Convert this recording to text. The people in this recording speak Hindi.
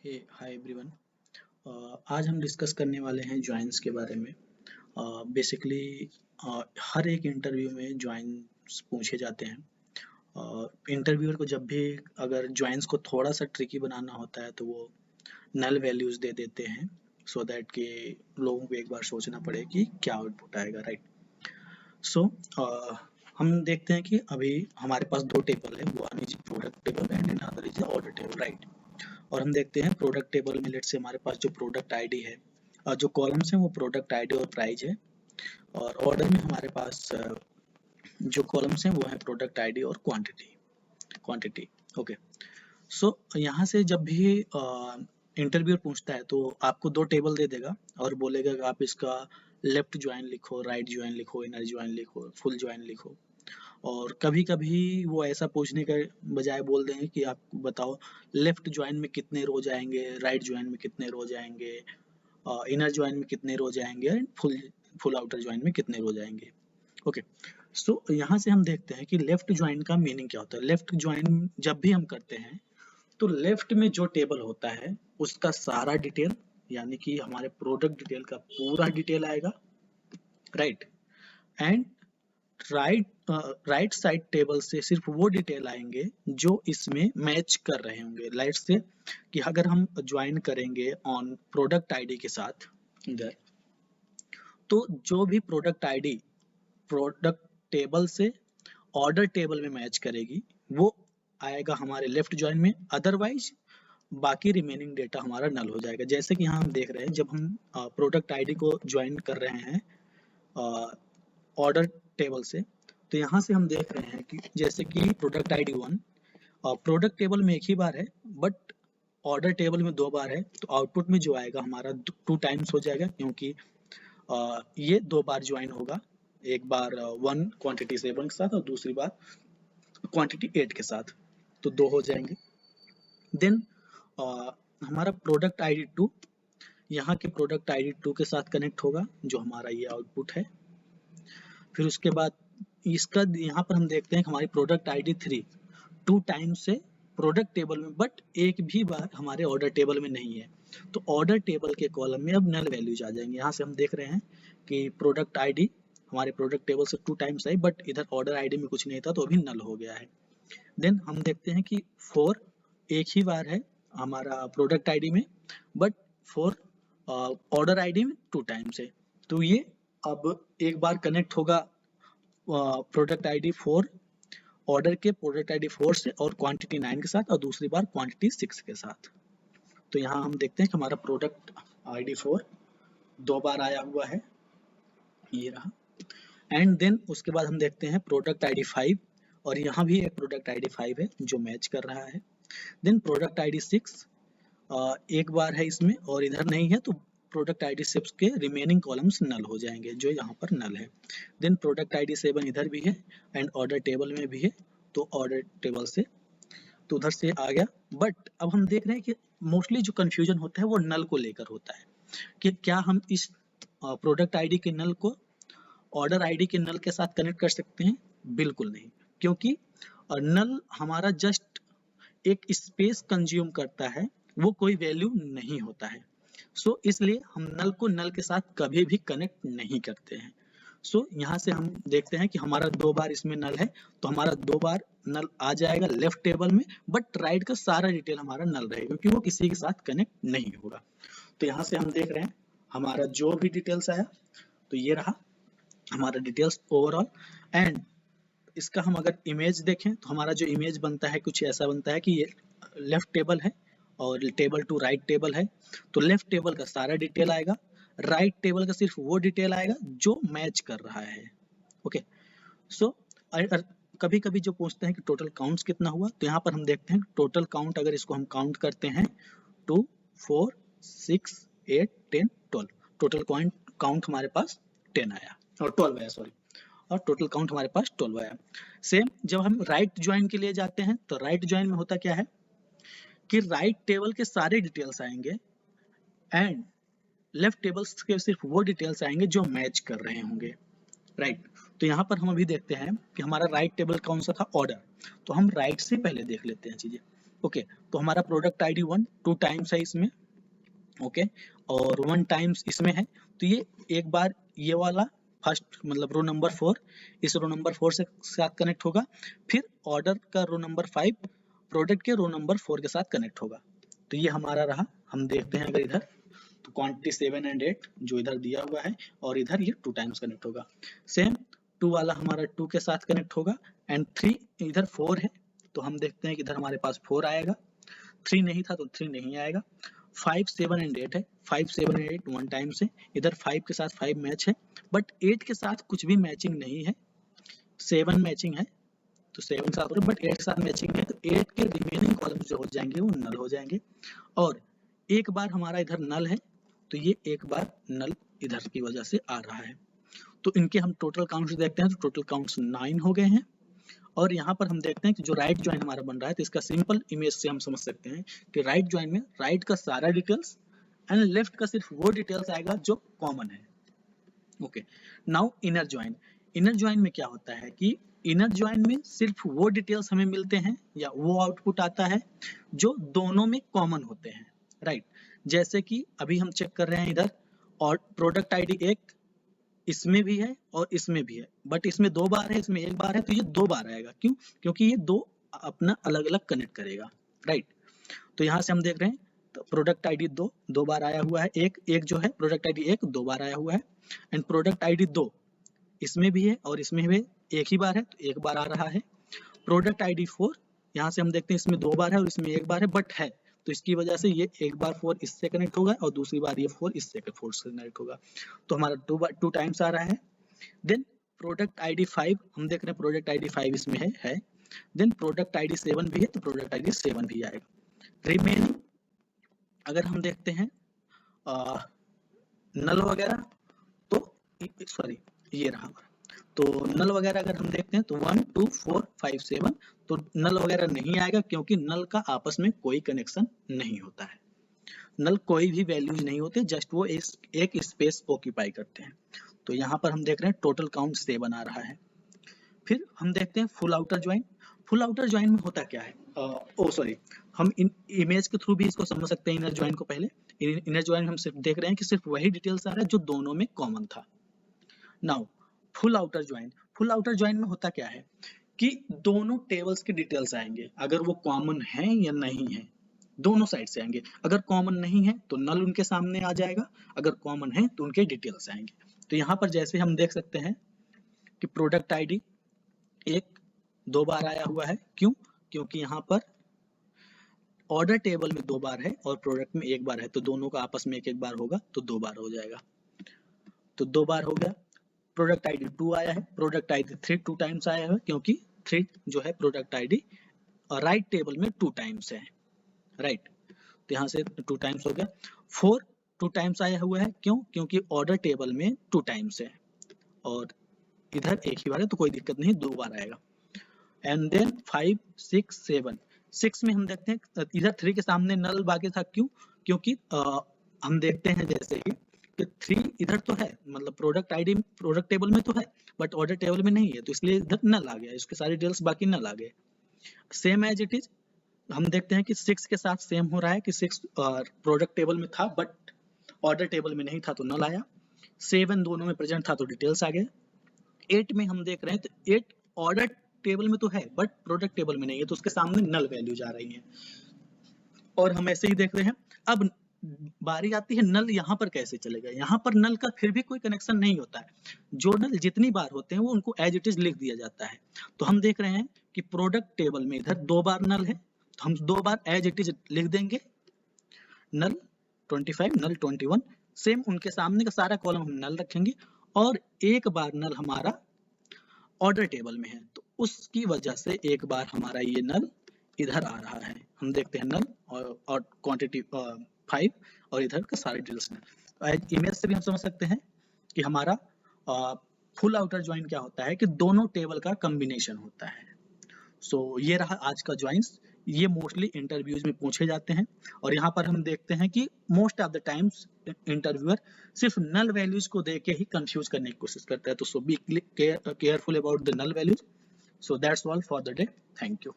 Hi everyone. आज हम डिस्कस करने वाले हैं जॉइंस के बारे में। बेसिकली हर एक इंटरव्यू में जॉइंस पूछे जाते हैं। इंटरव्यूअर को जब भी अगर जॉइंस को थोड़ा सा ट्रिकी बनाना होता है तो वो नल वैल्यूज़ दे देते हैं, सो दैट कि लोगों को एक बार सोचना पड़े कि क्या आउटपुट आएगा, राइट। सो हम देखते हैं कि अभी हमारे पास दो टेबल है, one is product table and another is order table, right. और हम देखते हैं प्रोडक्ट टेबल में लेट्स से हमारे पास जो प्रोडक्ट आईडी है और जो कॉलम्स हैं वो प्रोडक्ट आईडी और प्राइस है, और ऑर्डर में हमारे पास जो कॉलम्स हैं वो है प्रोडक्ट आईडी और क्वांटिटी। ओके। सो यहाँ से जब भी इंटरव्यूअर पूछता है तो आपको दो टेबल दे देगा और बोलेगा कि आप इसका लेफ्ट ज्वाइन लिखो, राइट ज्वाइन लिखो, इनर ज्वाइन लिखो, फुल ज्वाइन लिखो। और कभी-कभी वो ऐसा पूछने के बजाय बोल देंगे कि आप बताओ लेफ्ट ज्वाइन में कितने रो जाएंगे, राइट ज्वाइन में कितने रो जाएंगे, इनर ज्वाइन में कितने रो जाएंगे, एंड फुल आउटर ज्वाइन में कितने रो जाएंगे। ओके। सो यहाँ से हम देखते हैं कि लेफ्ट ज्वाइन का मीनिंग क्या होता है। लेफ्ट ज्वाइन जब भी हम करते हैं तो लेफ्ट में जो टेबल होता है उसका सारा डिटेल, यानी कि हमारे प्रोडक्ट डिटेल का पूरा डिटेल आएगा, right. And right side table से सिर्फ वो डिटेल आएंगे जो इसमें मैच कर रहे होंगे। लेट्स से कि अगर हम ज्वाइन करेंगे ऑन प्रोडक्ट आईडी के साथ इधर, तो जो भी प्रोडक्ट आईडी प्रोडक्ट टेबल से ऑर्डर टेबल में मैच करेगी वो आएगा हमारे लेफ्ट ज्वाइन में, अदरवाइज बाकी रिमेनिंग डेटा हमारा नल हो जाएगा। जैसे कि यहाँ हम देख रहे हैं जब हम प्रोडक्ट आईडी को ज्वाइन कर रहे हैं ऑर्डर टेबल से, तो यहाँ से हम देख रहे हैं कि जैसे कि प्रोडक्ट आईडी 1 प्रोडक्ट टेबल में एक ही बार है बट ऑर्डर टेबल में दो बार है, तो आउटपुट में जो आएगा हमारा 2 टाइम्स हो जाएगा, क्योंकि ये दो बार ज्वाइन होगा, एक बार 1 क्वांटिटी 7 के साथ और दूसरी बार क्वांटिटी 8 के साथ, तो 2 हो जाएंगे। देन हमारा प्रोडक्ट आईडी 2 यहाँ के प्रोडक्ट आईडी 2 के साथ कनेक्ट होगा, जो हमारा ये आउटपुट है। फिर उसके बाद इसका यहाँ पर हम देखते हैं कि हमारी प्रोडक्ट आईडी 3 2 टाइम्स से प्रोडक्ट टेबल में, बट एक भी बार हमारे ऑर्डर टेबल में नहीं है, तो ऑर्डर टेबल के कॉलम में अब नल वैल्यूज आ जाएंगे। यहाँ से हम देख रहे हैं कि प्रोडक्ट आईडी हमारे प्रोडक्ट टेबल से 2 टाइम्स आई, बट इधर ऑर्डर आईडी में कुछ नहीं था तो अभी नल हो गया है। देन हम देखते हैं कि 4 एक ही बार है हमारा प्रोडक्ट आईडी में, बट 4 ऑर्डर आईडी में 2 टाइम्स है, तो ये अब एक बार कनेक्ट होगा प्रोडक्ट आईडी 4 ऑर्डर के प्रोडक्ट आईडी 4 से और क्वांटिटी 9 के साथ, और दूसरी बार क्वांटिटी 6 के साथ। तो यहाँ हम देखते हैं कि हमारा प्रोडक्ट आईडी 4 दो बार आया हुआ है, ये रहा। एंड देन उसके बाद हम देखते हैं प्रोडक्ट आईडी 5, और यहाँ भी एक प्रोडक्ट आईडी 5 है जो मैच कर रहा है। देन प्रोडक्ट आईडी 6 एक बार है इसमें और इधर नहीं है, तो प्रोडक्ट आईडी 6 के रिमेनिंग कॉलम्स नल हो जाएंगे, जो यहाँ पर नल है। देन प्रोडक्ट आईडी 7 इधर भी है एंड ऑर्डर टेबल में भी है, तो ऑर्डर टेबल से तो उधर से आ गया। बट अब हम देख रहे हैं कि मोस्टली जो कंफ्यूजन होता है वो नल को लेकर होता है कि क्या हम इस प्रोडक्ट आईडी के नल को ऑर्डर आईडी के नल के साथ कनेक्ट कर सकते हैं? बिल्कुल नहीं, क्योंकि नल हमारा जस्ट एक स्पेस कंज्यूम करता है, वो कोई वैल्यू नहीं होता है। सो इसलिए हम नल को नल के साथ कभी भी कनेक्ट नहीं करते हैं। सो यहाँ से हम देखते हैं कि हमारा दो बार इसमें नल है, तो हमारा दो बार नल आ जाएगा लेफ्ट टेबल में, बट राइट का सारा डिटेल हमारा नल रहेगा क्योंकि वो किसी के साथ कनेक्ट नहीं होगा। तो यहाँ से हम देख रहे हैं हमारा जो भी डिटेल्स आया, तो ये रहा हमारा डिटेल्स ओवरऑल। एंड इसका हम अगर इमेज देखें तो हमारा जो इमेज बनता है कुछ ऐसा बनता है कि ये लेफ्ट टेबल है और टेबल टू राइट टेबल है, तो लेफ्ट टेबल का सारा डिटेल आएगा, राइट टेबल का सिर्फ वो डिटेल आएगा जो मैच कर रहा है। ओके। सो कभी कभी जो पूछते हैं कि टोटल काउंट्स कितना हुआ, तो यहाँ पर हम देखते हैं टोटल काउंट अगर इसको हम काउंट करते हैं 2 4 6 8 10 12, टोटल काउंट हमारे पास 10 आया और 12 आया, सॉरी, और टोटल काउंट हमारे पास 12 आया। सेम जब हम राइट ज्वाइन के लिए जाते हैं तो राइट ज्वाइन में होता क्या है कि राइट टेबल के सारे डिटेल्स आएंगे एंड लेफ्ट टेबल्स के सिर्फ वो डिटेल्स आएंगे जो मैच कर रहे होंगे, राइट। तो यहाँ पर हम अभी देखते हैं कि हमारा राइट टेबल कौन सा था, ऑर्डर, तो हम राइट से पहले देख लेते हैं चीजें। ओके तो हमारा प्रोडक्ट आईडी 1 2 टाइम्स है इसमें, ओके और 1 टाइम्स इसमें है, तो ये एक बार ये वाला फर्स्ट मतलब रो नंबर 4 इस रो नंबर 4 से साथ कनेक्ट होगा, फिर ऑर्डर का रो नंबर 5 प्रोडक्ट के रो नंबर 4 के साथ कनेक्ट होगा। तो ये हमारा रहा। हम देखते हैं अगर इधर तो क्वांटिटी 7 एंड 8 जो इधर दिया हुआ है और इधर ये 2 टाइम्स कनेक्ट होगा। सेम 2 वाला हमारा 2 के साथ कनेक्ट होगा एंड 3 इधर 4 है, तो हम देखते हैं कि इधर हमारे पास 4 आएगा, 3 नहीं था तो 3 नहीं आएगा। 5 7 एंड 8 है, 5 7 एंड 8 1 टाइम से, इधर 5 के साथ 5 मैच है बट 8 के साथ कुछ भी मैचिंग नहीं है। 7 मैचिंग है तो 7 के साथ बट 8 के साथ मैचिंग है, तो 8 के रिमेनिंग कॉलम जो हो जाएंगे वो नल हो जाएंगे। और एक बार हमारा इधर नल है तो ये एक बार नल इधर की वजह से आ रहा है। तो इनके हम टोटल काउंट्स देखते हैं तो टोटल काउंट्स 9 हो गए हैं। और यहाँ पर हम देखते हैं कि जो राइट ज्वाइन हमारा बन रहा है तो इसका सिंपल इमेज से हम समझ सकते हैं कि राइट ज्वाइन में राइट का सारा डिटेल्स एंड लेफ्ट का सिर्फ वो डिटेल्स आएगा जो कॉमन है। Okay now inner join, inner join में क्या होता है कि इनर ज्वाइन में सिर्फ वो डिटेल्स हमें मिलते हैं या वो आउटपुट आता है जो दोनों में कॉमन होते हैं, राइट। जैसे कि अभी हम चेक कर रहे हैं इधर और प्रोडक्ट आईडी एक इसमें भी है और इसमें भी है, बट इसमें 2 बार है इसमें 1 बार है, तो ये 2 बार आएगा। क्यों? क्योंकि ये 2 अपना अलग अलग कनेक्ट करेगा, राइट। तो यहाँ से हम देख रहे हैं तो प्रोडक्ट आईडी 2 बार आया हुआ है, एक जो है प्रोडक्ट आईडी 1 2 बार आया हुआ है एंड प्रोडक्ट आईडी 2 इसमें भी है और इसमें भी एक ही बार है तो 1 बार आ रहा है। प्रोडक्ट आईडी 4 यहाँ से हम देखते हैं इसमें 2 बार है और इसमें 1 बार है बट है, तो इसकी वजह से ये एक बार 4 इससे कनेक्ट होगा और दूसरी बार ये 4 इससे 4 से कनेक्ट होगा, तो हमारा 2 टाइम्स आ रहा है। देन प्रोडक्ट आईडी 5 हम देख रहे हैं प्रोडक्ट आईडी 5 इसमें है। देन प्रोडक्ट आईडी 7 भी है तो प्रोडक्ट आईडी 7 भी आएगा। रिमेनिंग अगर हम देखते हैं नल वगैरह तो सॉरी ये रहा, तो नल वगैरह अगर हम देखते हैं तो 1 2 4 5 7 तो नल वगैरह नहीं आएगा क्योंकि नल का आपस में कोई कनेक्शन नहीं होता है। नल कोई भी वैल्यूज नहीं होते, जस्ट वो एक स्पेस ऑक्यूपाई करते हैं। तो यहाँ पर हम देख रहे हैं टोटल काउंट 7 आ रहा है। फिर हम देखते हैं full outer join. Full outer join में होता क्या है, हम इन इमेज के थ्रू भी इसको समझ सकते हैं। इनर ज्वाइन को पहले इनर ज्वाइन हम सिर्फ देख रहे हैं कि सिर्फ वही डिटेल्स आ रहा है जो दोनों में कॉमन था। Now full outer join, full outer join में होता क्या है कि दोनों टेबल्स के डिटेल्स आएंगे, अगर वो कॉमन है या नहीं है दोनों साइड से आएंगे। अगर कॉमन नहीं है तो नल उनके सामने आ जाएगा, अगर कॉमन है तो उनके डिटेल्स आएंगे। तो यहाँ पर जैसे हम देख सकते हैं कि प्रोडक्ट आईडी 1 2 बार आया हुआ है, क्यों? क्योंकि यहाँ पर ऑर्डर टेबल में 2 बार है और प्रोडक्ट में 1 बार है, तो दोनों का आपस में 1 बार होगा तो 2 बार हो जाएगा, तो 2 बार हो गया। प्रोडक्ट आईडी 2 आया है, प्रोडक्ट आईडी 3 2 टाइम्स आया है क्योंकि 3 जो है प्रोडक्ट आईडी राइट टेबल में 2 टाइम्स है, राइट। तो यहाँ से 2 टाइम्स हो गया। 4 2 टाइम्स आया हुआ है, क्यों? क्योंकि ऑर्डर टेबल में 2 टाइम्स है और इधर एक ही बार है तो कोई दिक्कत नहीं, 2 बार आएगा। एंड देन 5 6 7 6 में हम देखते हैं इधर 3 के सामने नल बाकी था, क्यों? क्योंकि हम देखते हैं जैसे कि 3 इधर तो है, मतलब प्रोडक्ट आईडी प्रोडक्ट टेबल में तो है बट ऑर्डर टेबल में नहीं है, तो इसलिए इधर नल आ गया, इसके सारे डिटेल्स बाकी नल आ गए। सेम एज इट इज हम देखते हैं कि 6 के साथ सेम हो रहा है कि 6 प्रोडक्ट टेबल में था बट ऑर्डर टेबल में नहीं था तो नल आया। 7 दोनों में प्रेजेंट था तो डिटेल्स आ गए। 8 में हम देख रहे हैं तो 8 ऑर्डर टेबल में तो है बट प्रोडक्ट टेबल में नहीं है, तो उसके सामने नल वैल्यूज आ रही हैं। और हम ऐसे ही देख रहे हैं। अब बारी आती है नल यहाँ पर कैसे चलेगा। यहाँ पर नल का फिर भी कोई कनेक्शन नहीं होता है, जो नल जितनी बार होते हैं वो उनको एज इट इज लिख दिया जाता है। तो हम देख रहे हैं कि प्रोडक्ट टेबल में इधर 2 बार नल है तो हम 2 बार एज इट इज लिख देंगे, नल 25 नल 21, सेम उनके सामने का सारा कॉलम हम नल रखेंगे और एक बार नल हमारा ऑर्डर टेबल में है तो उसकी वजह से एक बार हमारा ये नल इधर आ रहा है। हम देखते हैं नल और क्वांटिटी 5 और इधर का सारे डिटेल्स में। इमेज से भी हम समझ सकते हैं कि हमारा फुल आउटर ज्वाइन क्या होता है कि दोनों टेबल का कॉम्बिनेशन होता है। सो ये रहा आज का ज्वाइंस, ये मोस्टली इंटरव्यूज में पूछे जाते हैं और यहाँ पर हम देखते हैं कि most of the times interviewer सिर्फ नल वैल्यूज को देके ही कंफ्यूज करने की कोशिश करता है। तो so be careful about the null values. So that's all for the day, thank you.